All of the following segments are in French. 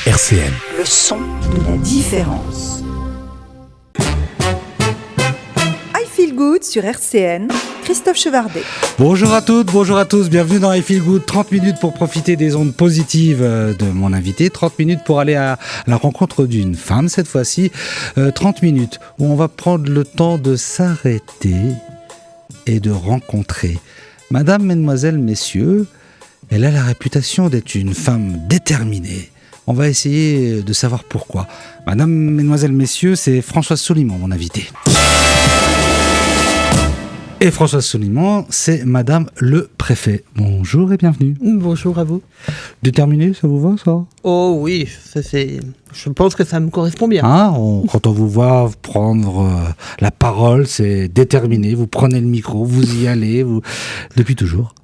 RCN. Le son de la différence. I Feel Good sur RCN, Christophe Chevardet. Bonjour à toutes, bonjour à tous, bienvenue dans I Feel Good. 30 minutes pour profiter des ondes positives de mon invité, 30 minutes pour aller à la rencontre d'une femme cette fois-ci, 30 minutes où on va prendre le temps de s'arrêter et de rencontrer. Madame, mesdemoiselles, messieurs, elle a la réputation d'être une femme déterminée. On va essayer de savoir pourquoi. Madame, mesdemoiselles, messieurs, c'est Françoise Soliman, mon invité. Et Françoise Soliman, c'est Madame le Préfet. Bonjour et bienvenue. Bonjour à vous. Déterminée, ça vous va, ça ? Oh oui, je pense que ça me correspond bien. Quand on vous voit prendre la parole, c'est déterminé. Vous prenez le micro, vous y allez, depuis toujours.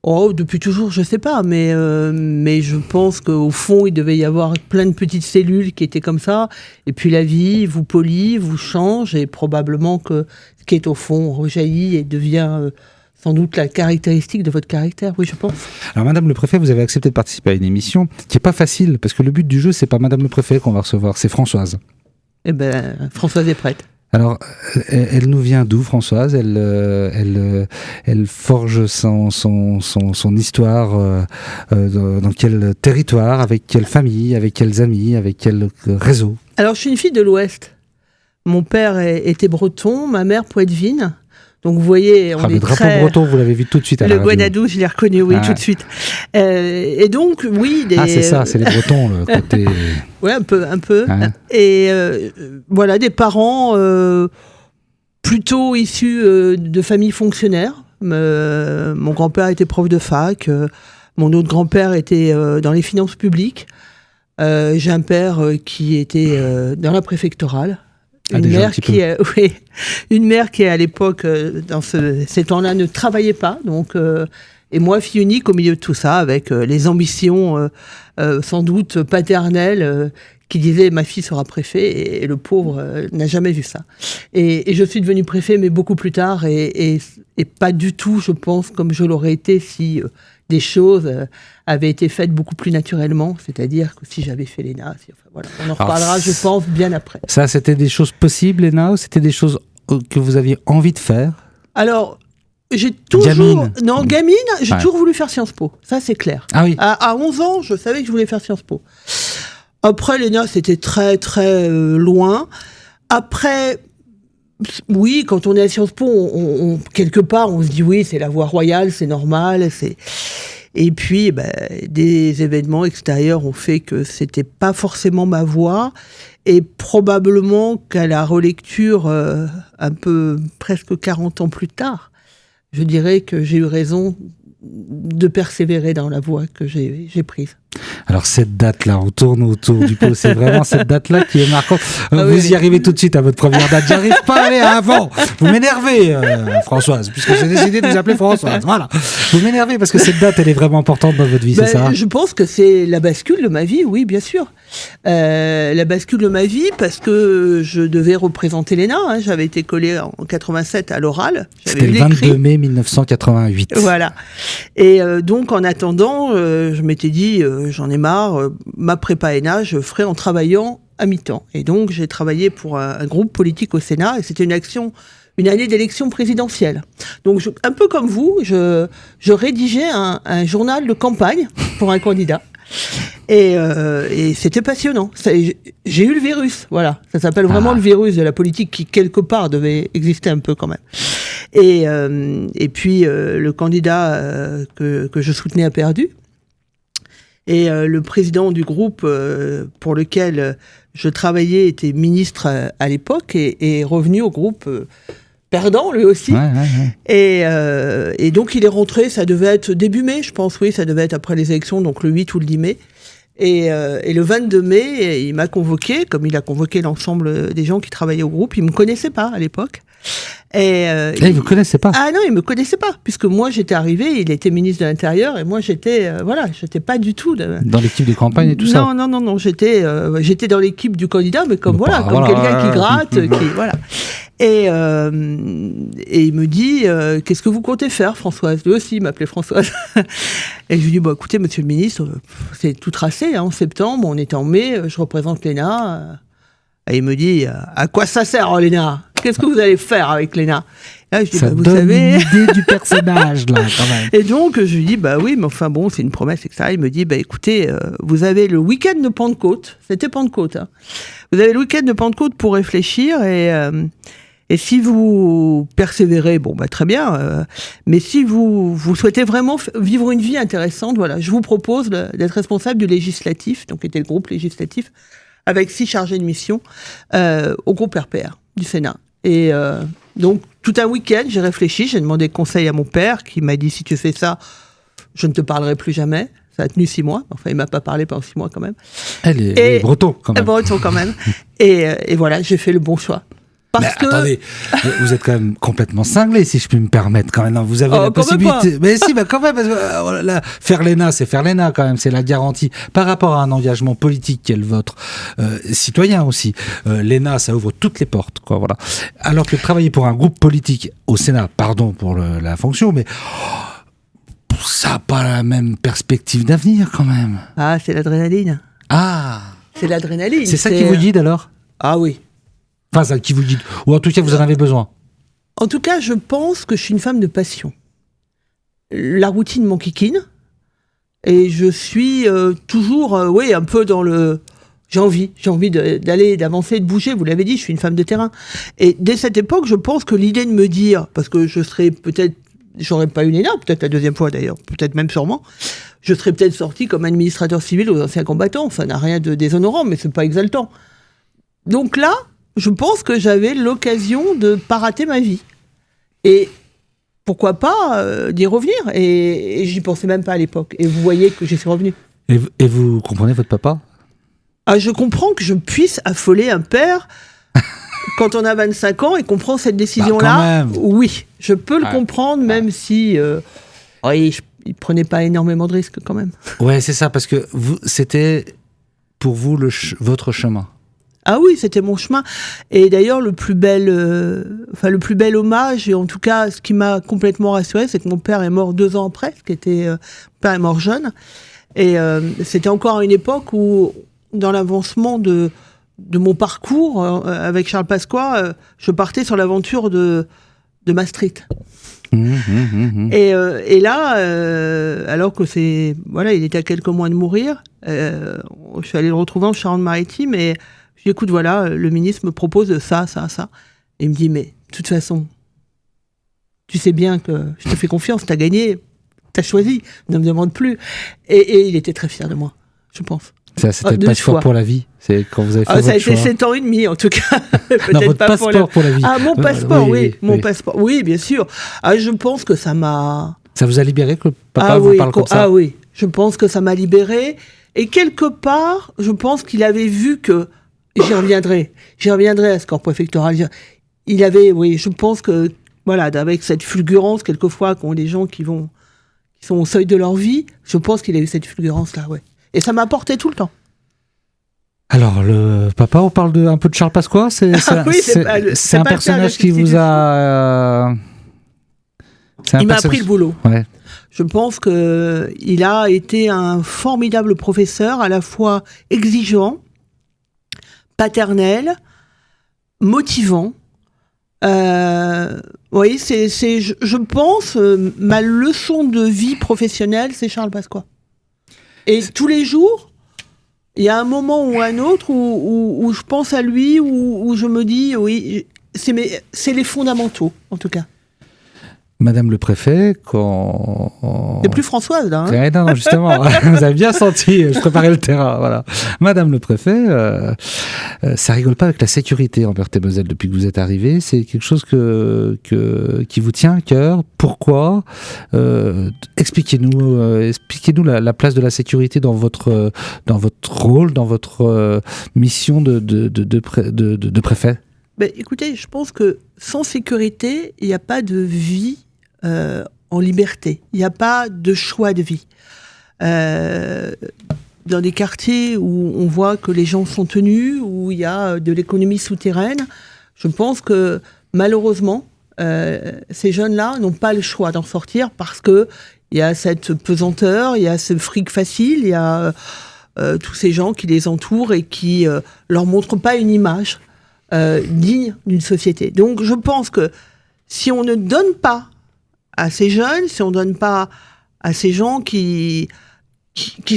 Oh, depuis toujours, je sais pas, mais je pense qu'au fond, il devait y avoir plein de petites cellules qui étaient comme ça, et puis la vie vous polie, vous change, et probablement que ce qui est au fond rejaillit et devient sans doute la caractéristique de votre caractère, oui, je pense. Alors, Madame le Préfet, vous avez accepté de participer à une émission qui n'est pas facile, parce que le but du jeu, c'est pas Madame le Préfet qu'on va recevoir, c'est Françoise. Eh ben, Françoise est prête. Alors, elle nous vient d'où, Françoise ? Elle forge son histoire dans quel territoire, avec quelle famille, avec quels amis, avec quel réseau ? Alors, je suis une fille de l'Ouest. Mon père était breton, ma mère poitevine. Donc vous voyez, on est le drapeau breton, vous l'avez vu tout de suite à la radio. Le Guanadou, je l'ai reconnu, oui, tout de suite. Et donc, oui... c'est ça, c'est les Bretons, le côté... Oui, un peu. Et voilà, des parents plutôt issus de familles fonctionnaires. Mon grand-père était prof de fac, mon autre grand-père était dans les finances publiques. J'ai un père qui était dans la préfectorale. Une mère qui à l'époque, dans ces temps-là, ne travaillait pas. Donc, et moi, fille unique au milieu de tout ça, avec les ambitions sans doute paternelles, qui disaient ma fille sera préfet, et le pauvre n'a jamais vu ça. Et je suis devenue préfet, mais beaucoup plus tard, et pas du tout, je pense, comme je l'aurais été si des choses avaient été faites beaucoup plus naturellement, c'est-à-dire que si j'avais fait l'ENA, voilà. On en reparlera, je pense, bien après. Ça, c'était des choses possibles, l'ENA, ou c'était des choses que vous aviez envie de faire ? Alors, j'ai toujours... Gamine. Non, gamine, j'ai toujours voulu faire Sciences Po, ça c'est clair. Ah oui. À 11 ans, je savais que je voulais faire Sciences Po. Après, l'ENA, c'était très, très loin. Après... Oui, quand on est à Sciences Po, quelque part, on se dit oui, c'est la voie royale, c'est normal. Et puis, des événements extérieurs ont fait que c'était pas forcément ma voie. Et probablement qu'à la relecture, un peu presque 40 ans plus tard, je dirais que j'ai eu raison de persévérer dans la voie que j'ai prise. Alors cette date-là, on tourne autour du pot, c'est vraiment cette date-là qui est marquante. Vous y arrivez tout de suite à votre première date. J'arrive pas à aller avant. Vous m'énervez, Françoise, puisque j'ai décidé de vous appeler Françoise. Voilà. Vous m'énervez parce que cette date, elle est vraiment importante dans votre vie, c'est ça ? Je pense que c'est la bascule de ma vie, oui, bien sûr. La bascule de ma vie parce que je devais représenter l'ENA. J'avais été collée en 87 à l'oral. C'était le 22 mai 1988. Voilà. Et donc, en attendant, je m'étais dit, j'en ai marre, ma prépa ENA, je ferai en travaillant à mi-temps. Et donc, j'ai travaillé pour un groupe politique au Sénat, et c'était une année d'élection présidentielle. Donc, un peu comme vous, je rédigeais un journal de campagne pour un candidat. Et c'était passionnant. J'ai eu le virus, voilà. Ça s'appelle vraiment le virus de la politique qui, quelque part, devait exister un peu quand même. Et puis, le candidat que je soutenais a perdu. Et le président du groupe pour lequel je travaillais était ministre à l'époque et est revenu au groupe perdant lui aussi. Et donc il est rentré, ça devait être début mai, je pense, oui, ça devait être après les élections, donc le 8 ou le 10 mai. Et le 22 mai, il m'a convoqué, comme il a convoqué l'ensemble des gens qui travaillaient au groupe. Il ne me connaissait pas à l'époque. Il ne vous connaissait pas ? Ah non, il ne me connaissait pas, puisque moi j'étais arrivée, il était ministre de l'Intérieur, et moi j'étais pas du tout... Dans l'équipe de campagne et tout ça ? Non, j'étais dans l'équipe du candidat, mais comme quelqu'un qui gratte, voilà. Et il me dit qu'est-ce que vous comptez faire, Françoise? Lui aussi, il m'appelait Françoise. Et je lui dis écoutez, monsieur le ministre, c'est tout tracé. En septembre, on est en mai, je représente l'ENA. Et il me dit à quoi ça sert, l'ENA? Qu'est-ce que vous allez faire avec l'ENA? Là, je dis, ça vous donne savez... une idée du personnage, là, quand même. Et donc, je lui dis, oui, mais enfin bon, c'est une promesse, etc. Il me dit, écoutez, vous avez le week-end de Pentecôte. C'était Pentecôte, hein. Vous avez le week-end de Pentecôte pour réfléchir et si vous persévérez, très bien. Mais si vous souhaitez vraiment vivre une vie intéressante, voilà, je vous propose d'être responsable du législatif, donc qui était le groupe législatif, avec 6 chargés de mission au groupe RPR du Sénat. Et donc, tout un week-end, j'ai réfléchi, j'ai demandé conseil à mon père, qui m'a dit, si tu fais ça, je ne te parlerai plus jamais. Ça a tenu 6 mois. Enfin, il m'a pas parlé pendant 6 mois, quand même. Elle est breton, quand même. Breton, quand même. Et voilà, j'ai fait le bon choix. Parce que... Attendez, vous êtes quand même complètement cinglé, si je puis me permettre, quand même. Non, vous avez la possibilité. Mais si, quand même, parce que là, faire l'ENA, c'est faire l'ENA, quand même. C'est la garantie. Par rapport à un engagement politique qui est le vôtre, citoyen aussi, l'ENA, ça ouvre toutes les portes, quoi, voilà. Alors que travailler pour un groupe politique au Sénat, pardon pour la fonction, mais ça n'a pas la même perspective d'avenir, quand même. Ah, c'est l'adrénaline. Ah. C'est l'adrénaline. C'est ça qui vous guide, alors? Ah oui. Enfin, ça qui vous guide. Ou en tout cas, vous en avez besoin. En tout cas, je pense que je suis une femme de passion. La routine m'enquiquine. Et je suis toujours, un peu dans le... J'ai envie d'aller, d'avancer, de bouger. Vous l'avez dit, je suis une femme de terrain. Et dès cette époque, je pense que l'idée de me dire, parce que j'aurais pas eu l'ENA, peut-être la deuxième fois d'ailleurs, peut-être même sûrement, je serais peut-être sortie comme administrateur civil aux anciens combattants. Ça n'a rien de déshonorant, mais c'est pas exaltant. Donc là, je pense que j'avais l'occasion de pas rater ma vie. Et pourquoi pas d'y revenir. Et j'y pensais même pas à l'époque. Et vous voyez que j'y suis revenue. Et vous comprenez votre papa? Ah, je comprends que je puisse affoler un père quand on a 25 ans et qu'on prend cette décision-là. Oui, je peux le comprendre, même si il prenait pas énormément de risques quand même. Ouais, c'est ça, parce que c'était pour vous votre chemin. Ah oui, c'était mon chemin. Et d'ailleurs, le plus bel hommage, et en tout cas, ce qui m'a complètement rassurée, c'est que mon père est mort 2 ans après, mon père est mort jeune. Et c'était encore à une époque où, dans l'avancement de mon parcours avec Charles Pasqua, je partais sur l'aventure de Maastricht. Et là, alors que il était à quelques mois de mourir, je suis allée le retrouver en Charente-Maritime et je lui dis, écoute, voilà, le ministre me propose ça. Et il me dit, mais de toute façon, tu sais bien que je te fais confiance, t'as gagné, t'as choisi, ne me demande plus. Et il était très fier de moi, je pense. Ça, c'était le passeport pour la vie. C'est quand vous avez fait votre ça a choix. été 7 ans et demi, en tout cas. Non, votre passeport pour la vie. Ah, mon passeport, mon passeport. Oui, bien sûr. Ah, je pense que ça m'a... Ça vous a libéré que papa vous parle comme ça? Ah oui, je pense que ça m'a libéré. Et quelque part, je pense qu'il avait vu que... J'y reviendrai à ce corps préfectoral. Il avait, je pense que, voilà, avec cette fulgurance, quelquefois, qu'ont les gens qui sont au seuil de leur vie, je pense qu'il a eu cette fulgurance-là, ouais. Et ça m'a porté tout le temps. Alors, le papa, on parle un peu de Charles Pasqua. C'est un personnage qui vous a... Il m'a appris le boulot. Ouais. Je pense qu'il a été un formidable professeur, à la fois exigeant, paternel, motivant. Oui, je pense, ma leçon de vie professionnelle, c'est Charles Pasqua. Et tous les jours, il y a un moment ou un autre où je pense à lui, où je me dis, oui, c'est les fondamentaux, en tout cas. Madame le préfet, quand... C'est plus Françoise, là. Hein, non, justement, vous avez bien senti, je préparais le terrain, voilà. Madame le préfet, ça rigole pas avec la sécurité en Meurthe-et-Moselle depuis que vous êtes arrivé. C'est quelque chose qui vous tient à cœur. Pourquoi? Expliquez-nous la place de la sécurité dans votre rôle, dans votre mission de préfet. Écoutez, je pense que sans sécurité, il n'y a pas de vie en liberté. Il n'y a pas de choix de vie. Dans des quartiers où on voit que les gens sont tenus, où il y a de l'économie souterraine, je pense que malheureusement, ces jeunes-là n'ont pas le choix d'en sortir parce que il y a cette pesanteur, il y a ce fric facile, il y a tous ces gens qui les entourent et qui leur montrent pas une image digne d'une société. Donc je pense que si on ne donne pas à ces jeunes, si on ne donne pas à ces gens qui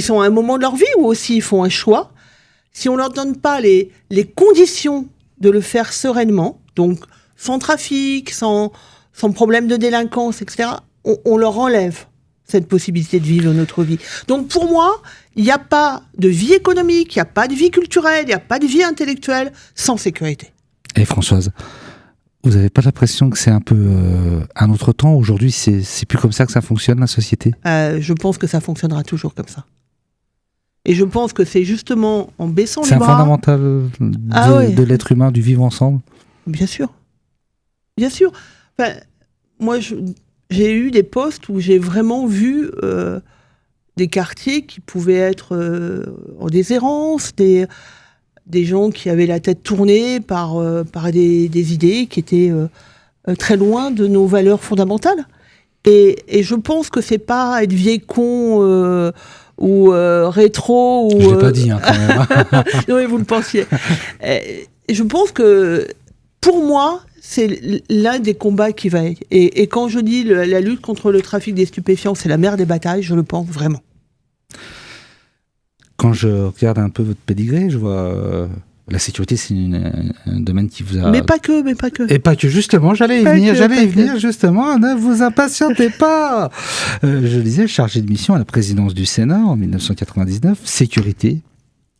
sont à un moment de leur vie ou aussi ils font un choix, si on ne leur donne pas les conditions de le faire sereinement, donc sans trafic, sans problème de délinquance, etc., on leur enlève cette possibilité de vivre notre vie. Donc pour moi, il n'y a pas de vie économique, il n'y a pas de vie culturelle, il n'y a pas de vie intellectuelle sans sécurité. Et Françoise, vous n'avez pas l'impression que c'est un peu un autre temps ? Aujourd'hui, c'est plus comme ça que ça fonctionne, la société ? Je pense que ça fonctionnera toujours comme ça. Et je pense que c'est justement en baissant les bras... C'est un fondamental de l'être humain, du vivre ensemble ? Bien sûr. Bien sûr. Enfin, moi, j'ai eu des postes où j'ai vraiment vu des quartiers qui pouvaient être en déshérence, des gens qui avaient la tête tournée par des idées qui étaient très loin de nos valeurs fondamentales. Et je pense que c'est pas être vieille con ou rétro. Ou, je l'ai pas dit quand même. Non, mais vous le pensiez. Et je pense que pour moi, c'est l'un des combats qui va... Et quand je dis la lutte contre le trafic des stupéfiants, c'est la mère des batailles, je le pense vraiment. Quand je regarde un peu votre pédigré, je vois... la sécurité, c'est un domaine qui vous a... Mais pas que. Et pas que, justement, j'allais y venir, justement, ne vous impatientez pas. Je disais, chargé de mission à la présidence du Sénat en 1999, sécurité,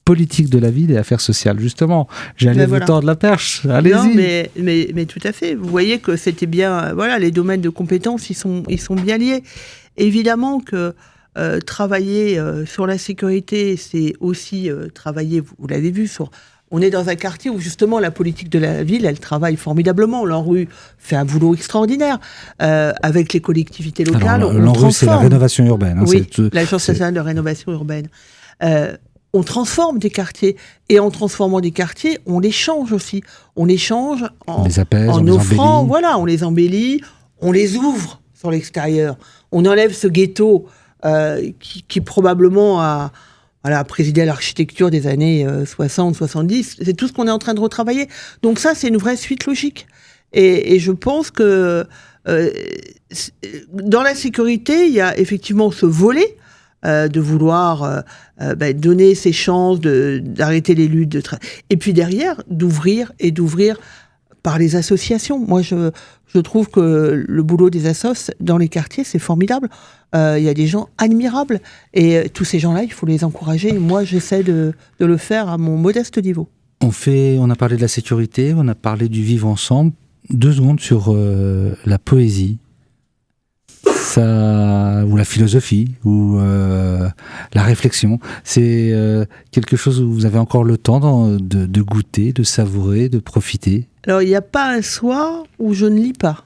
politique de la ville et affaires sociales. Justement, j'allais vous tendre la perche. Allez-y. Non, mais tout à fait. Vous voyez que c'était bien... Voilà, les domaines de compétences, ils sont bien liés. Évidemment que travailler sur la sécurité, c'est aussi travailler, vous l'avez vu, on est dans un quartier où justement la politique de la ville, elle travaille formidablement. L'ANRU fait un boulot extraordinaire avec les collectivités locales. Alors, l'ANRU, c'est la rénovation urbaine. Hein, oui, l'Agence nationale de rénovation urbaine. On transforme des quartiers. Et en transformant des quartiers, on les change aussi. On les change en offrant, voilà, on les embellit, on les ouvre sur l'extérieur. On enlève ce ghetto qui probablement a présidé à l'architecture des années 60-70. C'est tout ce qu'on est en train de retravailler. Donc ça, c'est une vraie suite logique. Et je pense que dans la sécurité, il y a effectivement ce volet de vouloir donner ses chances, d'arrêter les luttes. Et puis derrière, d'ouvrir par les associations. Moi, je trouve que le boulot des assos dans les quartiers, c'est formidable. Il y a des gens admirables. Et tous ces gens-là, il faut les encourager. Et moi, j'essaie de le faire à mon modeste niveau. On a parlé de la sécurité, on a parlé du vivre ensemble. 2 secondes sur la poésie. Ou la philosophie, ou la réflexion. C'est quelque chose où vous avez encore le temps de goûter, de savourer, de profiter. Alors, il n'y a pas un soir où je ne lis pas.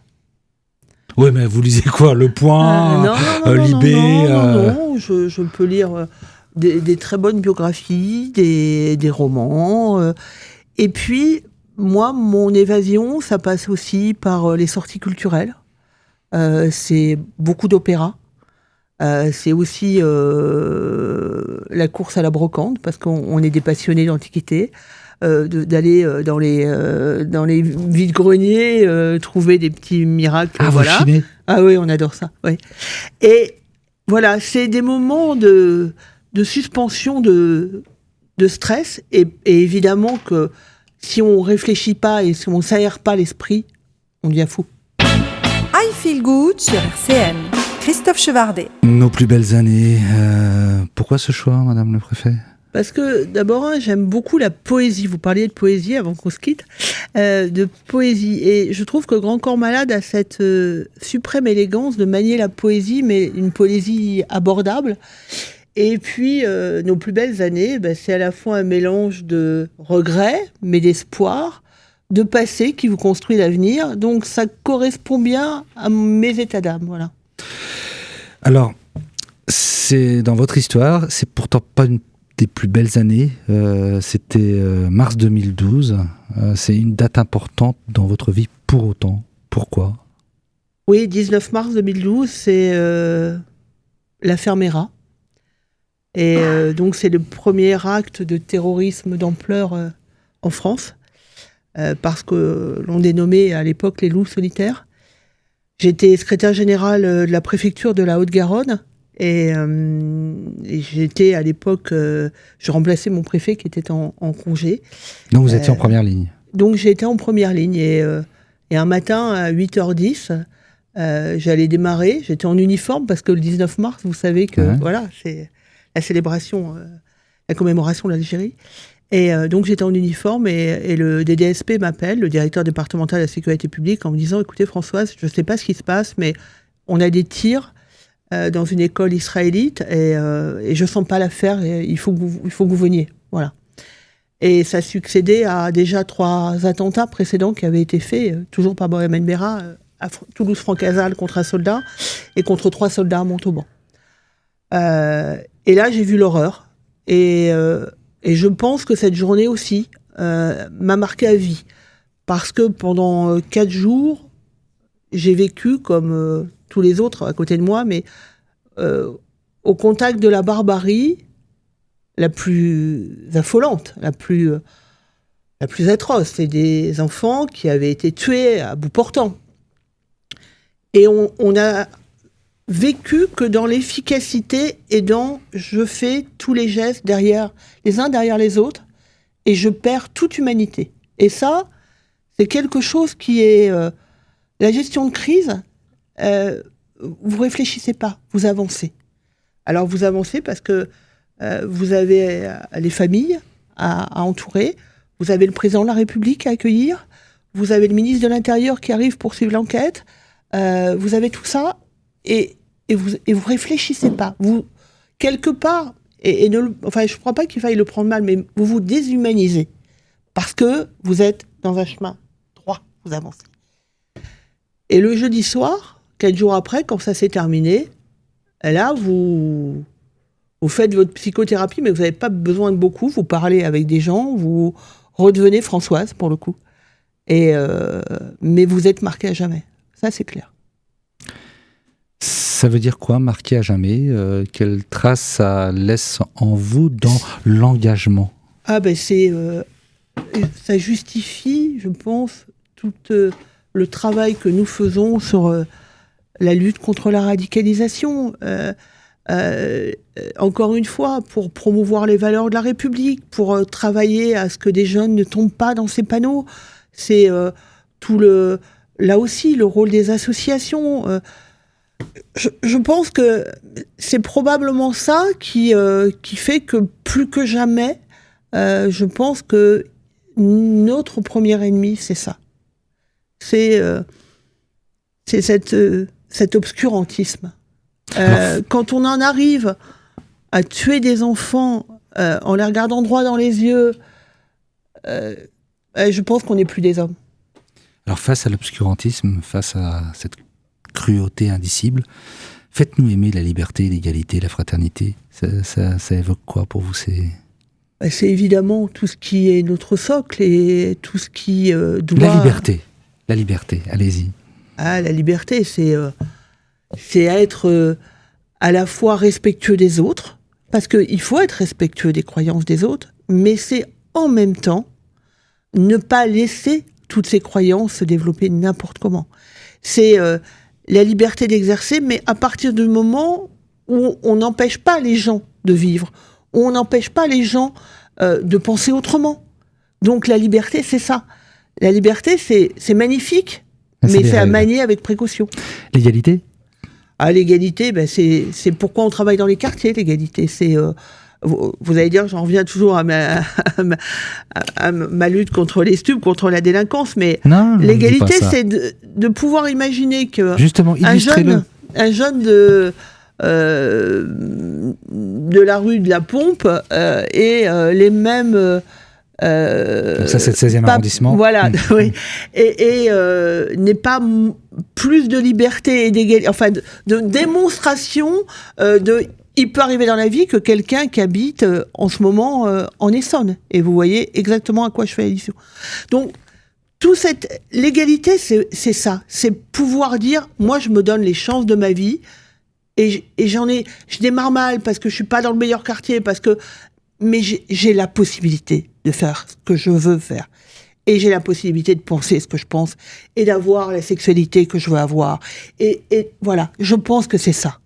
Oui, mais vous lisez quoi ? Le Point, Libé Non, je peux lire des très bonnes biographies, des romans. Et puis, moi, mon évasion, ça passe aussi par les sorties culturelles. C'est beaucoup d'opéra. C'est aussi la course à la brocante, parce qu'on est des passionnés d'antiquité. D'aller dans les vides-greniers trouver des petits miracles. Ah, voilà. Vous chinez ? Ah oui, on adore ça. Ouais. Et voilà, c'est des moments de suspension de stress. Et évidemment que si on réfléchit pas et si on s'aère pas l'esprit, on devient fou. I Feel Good sur RCN. Christophe Chevardet. Nos plus belles années. Pourquoi ce choix, Madame le Préfet ? Parce que d'abord, j'aime beaucoup la poésie. Vous parliez de poésie avant qu'on se quitte. De poésie. Et je trouve que Grand Corps Malade a cette suprême élégance de manier la poésie, mais une poésie abordable. Et puis, nos plus belles années, c'est à la fois un mélange de regrets, mais d'espoir, de passé qui vous construit l'avenir. Donc, ça correspond bien à mes états d'âme. Voilà. Alors, c'est dans votre histoire, c'est pourtant pas une des plus belles années. C'était mars 2012. C'est une date importante dans votre vie pour autant. Pourquoi ? Oui, 19 mars 2012, c'est l'affaire Mera. Et donc, c'est le premier acte de terrorisme d'ampleur en France, parce que l'on dénommait à l'époque les loups solitaires. J'étais secrétaire général de la préfecture de la Haute-Garonne, et j'étais à l'époque, je remplaçais mon préfet qui était en congé. Donc vous étiez en première ligne. Donc j'ai été en première ligne, et un matin à 8h10, j'allais démarrer, j'étais en uniforme, parce que le 19 mars, vous savez que voilà, c'est la célébration, la commémoration de l'Algérie. Et donc j'étais en uniforme, et le DDSP m'appelle, le directeur départemental de la sécurité publique, en me disant « Écoutez Françoise, je ne sais pas ce qui se passe, mais on a des tirs dans une école israélite, et je ne sens pas l'affaire, et il faut que vous veniez. » Voilà. Et ça succédait à déjà 3 attentats précédents qui avaient été faits, toujours par Mohamed Merah, à Toulouse-Francazal contre un soldat, et contre 3 soldats à Montauban. Et là, j'ai vu l'horreur. Et je pense que cette journée aussi m'a marqué à vie. Parce que pendant 4 jours, j'ai vécu, comme tous les autres à côté de moi, mais au contact de la barbarie la plus affolante, la plus atroce. C'est des enfants qui avaient été tués à bout portant. Et on a vécu que dans l'efficacité et dans je fais tous les gestes les uns derrière les autres, et je perds toute humanité. Et ça, c'est quelque chose qui est la gestion de crise. Vous réfléchissez pas, vous avancez. Alors vous avancez parce que vous avez les familles à entourer, vous avez le président de la République à accueillir, vous avez le ministre de l'Intérieur qui arrive pour suivre l'enquête, vous avez tout ça, et vous réfléchissez pas. Vous, quelque part, je ne crois pas qu'il faille le prendre mal, mais vous vous déshumanisez. Parce que vous êtes dans un chemin droit, vous avancez. Et le jeudi soir, 4 jours après, quand ça s'est terminé, là, vous faites votre psychothérapie, mais vous n'avez pas besoin de beaucoup. Vous parlez avec des gens, vous redevenez Françoise, pour le coup. Mais vous êtes marquée à jamais. Ça, c'est clair. Ça veut dire quoi, marqué à jamais ? Quelle trace ça laisse en vous dans l'engagement ? Ah ben ça justifie, je pense, tout le travail que nous faisons sur la lutte contre la radicalisation. Encore une fois, pour promouvoir les valeurs de la République, pour travailler à ce que des jeunes ne tombent pas dans ces panneaux. C'est là aussi le rôle des associations. Je pense que c'est probablement ça qui fait que plus que jamais, je pense que notre premier ennemi, c'est ça. C'est cet obscurantisme. Quand on en arrive à tuer des enfants en les regardant droit dans les yeux, je pense qu'on n'est plus des hommes. Alors face à l'obscurantisme, face à cette cruauté indicible, faites-nous aimer la liberté, l'égalité, la fraternité. Ça évoque quoi pour vous ? C'est évidemment tout ce qui est notre socle et tout ce qui doit... La liberté, allez-y. Ah, la liberté, c'est être à la fois respectueux des autres, parce qu'il faut être respectueux des croyances des autres, mais c'est en même temps ne pas laisser toutes ces croyances se développer n'importe comment. C'est la liberté d'exercer, mais à partir du moment où on n'empêche pas les gens de vivre, où on n'empêche pas les gens de penser autrement. Donc la liberté, c'est ça. La liberté, c'est magnifique, mais c'est à manier avec précaution. L'égalité ? Ah, l'égalité, c'est pourquoi on travaille dans les quartiers, l'égalité. C'est... vous allez dire, j'en reviens toujours à ma lutte contre les stupes, contre la délinquance, mais non, l'égalité, c'est de pouvoir imaginer que justement, illustrez-le. Un jeune de la rue de la Pompe et les mêmes... ça, c'est le 16e arrondissement. Voilà, oui. Et n'est pas plus de liberté et d'égalité, enfin, de démonstration il peut arriver dans la vie que quelqu'un qui habite en ce moment en Essonne. Et vous voyez exactement à quoi je fais allusion. Donc, l'égalité, c'est ça. C'est pouvoir dire, moi, je me donne les chances de ma vie et je démarre mal parce que je suis pas dans le meilleur quartier, mais j'ai la possibilité de faire ce que je veux faire. Et j'ai la possibilité de penser ce que je pense et d'avoir la sexualité que je veux avoir. Et voilà, je pense que c'est ça.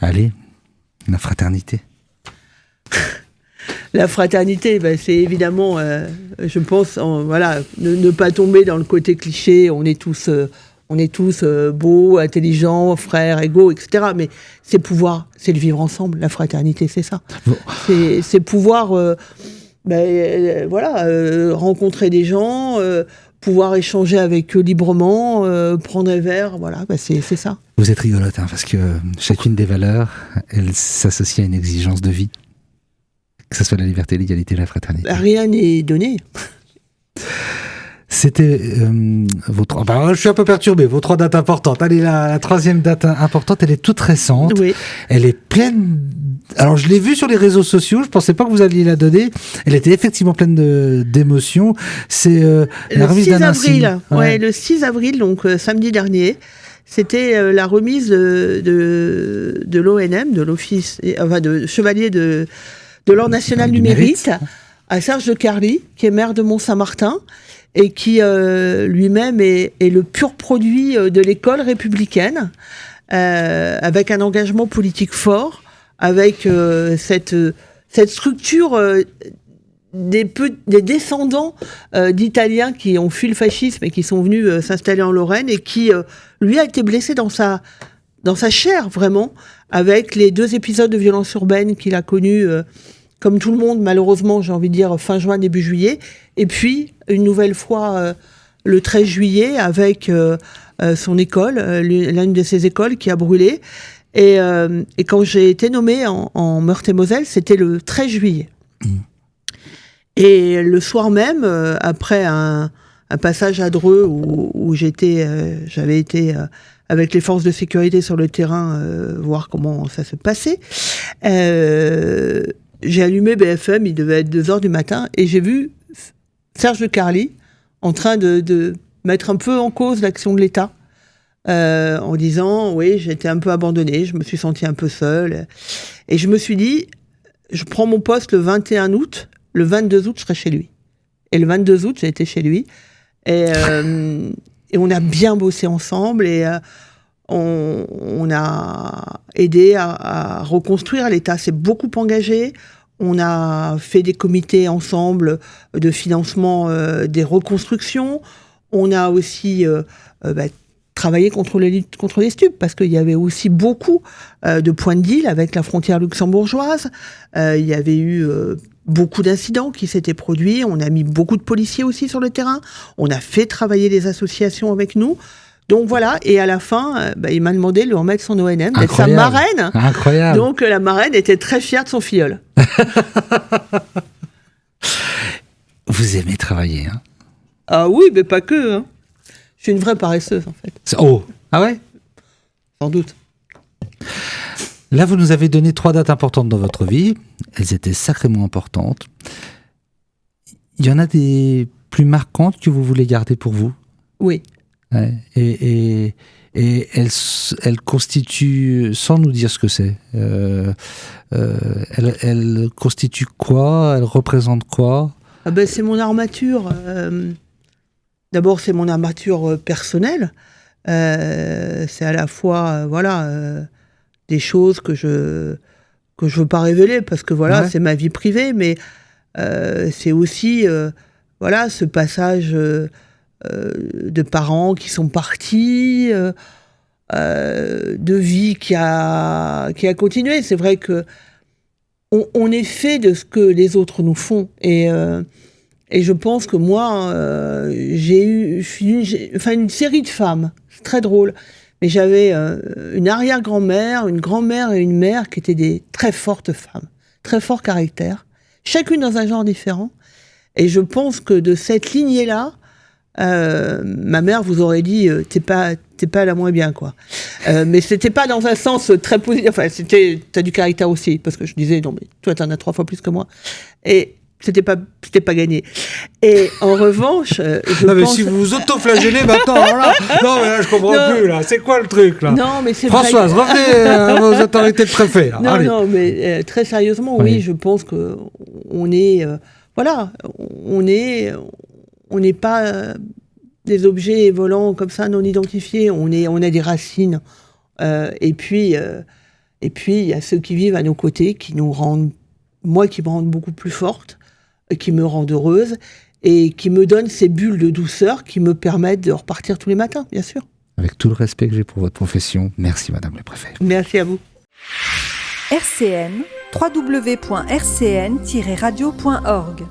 Allez, la fraternité. La fraternité, c'est évidemment, je pense, ne pas tomber dans le côté cliché. On est tous beaux, intelligents, frères, égaux, etc. Mais c'est le vivre ensemble. La fraternité, c'est ça. Bon. C'est pouvoir, rencontrer des gens, pouvoir échanger avec eux librement, prendre un verre, c'est ça. Vous êtes rigolote, parce que chacune des valeurs, elle s'associe à une exigence de vie. Que ce soit la liberté, l'égalité, la fraternité. Rien n'est donné. C'était votre... je suis un peu perturbé, vos 3 dates importantes. Allez, la 3e date importante, elle est toute récente. Oui. Elle est pleine... Alors, je l'ai vue sur les réseaux sociaux, je ne pensais pas que vous alliez la donner. Elle était effectivement pleine d'émotions. C'est la remise d'un insigne. Le 6 avril, donc samedi dernier. C'était la remise de l'ONM, de l'Office, de Chevalier de l'Ordre national du mérite, à Serge de Carly, qui est maire de Mont-Saint-Martin, et qui lui-même est le pur produit de l'école républicaine, avec un engagement politique fort, avec cette structure des descendants d'Italiens qui ont fui le fascisme et qui sont venus s'installer en Lorraine, et qui, lui, a été blessé dans sa chair, vraiment, avec les 2 épisodes de violence urbaine qu'il a connus, comme tout le monde, malheureusement, j'ai envie de dire, fin juin, début juillet. Et puis, une nouvelle fois, le 13 juillet, avec son école, l'une de ses écoles qui a brûlé. Et quand j'ai été nommée en Meurthe-et-Moselle, c'était le 13 juillet. Et le soir même, après un passage à Dreux où j'avais été avec les forces de sécurité sur le terrain, voir comment ça se passait, j'ai allumé BFM, il devait être 2h du matin, et j'ai vu Serge de Carly en train de mettre un peu en cause l'action de l'État, en disant, oui, j'étais un peu abandonnée, je me suis sentie un peu seule. Et je me suis dit, je prends mon poste le 21 août, le 22 août, je serai chez lui. Et le 22 août, j'ai été chez lui. Et on a bien bossé ensemble, et on a aidé à reconstruire. L'État s'est beaucoup engagé. On a fait des comités ensemble de financement des reconstructions. On a aussi travaillé contre les stupes, parce qu'il y avait aussi beaucoup de points de deal avec la frontière luxembourgeoise. Il y avait eu beaucoup d'incidents qui s'étaient produits. On a mis beaucoup de policiers aussi sur le terrain. On a fait travailler les associations avec nous. Donc voilà, et à la fin, il m'a demandé de lui remettre son ONM, d'être sa marraine. Incroyable. Donc la marraine était très fière de son filleul. Vous aimez travailler, hein? Ah oui, mais pas que. Hein. Je suis une vraie paresseuse, en fait. Oh, ah ouais? Sans doute. Là, vous nous avez donné 3 dates importantes dans votre vie. Elles étaient sacrément importantes. Il y en a des plus marquantes que vous voulez garder pour vous? Oui. Ouais. Et elle constitue, sans nous dire ce que c'est, elle constitue quoi? Elle représente quoi? C'est mon armature. D'abord, c'est mon armature personnelle. C'est à la fois, des choses que je veux pas révéler, parce que c'est ma vie privée, mais c'est aussi, ce passage de parents qui sont partis, de vie qui a continué. C'est vrai que on est fait de ce que les autres nous font, et je pense que moi, je suis une série de femmes. C'est très drôle, mais j'avais une arrière-grand-mère, une grand-mère et une mère qui étaient des très fortes femmes, très fort caractère, chacune dans un genre différent. Et je pense que de cette lignée-là, ma mère vous aurait dit t'es pas la moins bien, quoi. Mais c'était pas dans un sens très positif. Enfin, t'as du caractère aussi, parce que je disais non mais toi t'en as 3 fois plus que moi. Et c'était pas c'était pas gagné. Et en revanche, je non, mais pense... si vous vous auto-flagellez maintenant, là, non, mais là, je comprends plus, là. C'est quoi le truc, là? Non, mais c'est Françoise, vrai... revenez à vos autorités de préfet, là. Non, Allez. non, mais très sérieusement, Oui. oui, je pense que on est... voilà, on n'est pas des objets volants comme ça, non identifiés. On a des racines. Et puis, il y a ceux qui vivent à nos côtés, qui me rendent beaucoup plus forte, qui me rendent heureuse et qui me donnent ces bulles de douceur qui me permettent de repartir tous les matins, bien sûr. Avec tout le respect que j'ai pour votre profession, merci Madame le Préfet. Merci à vous. RCN, www.rcn-radio.org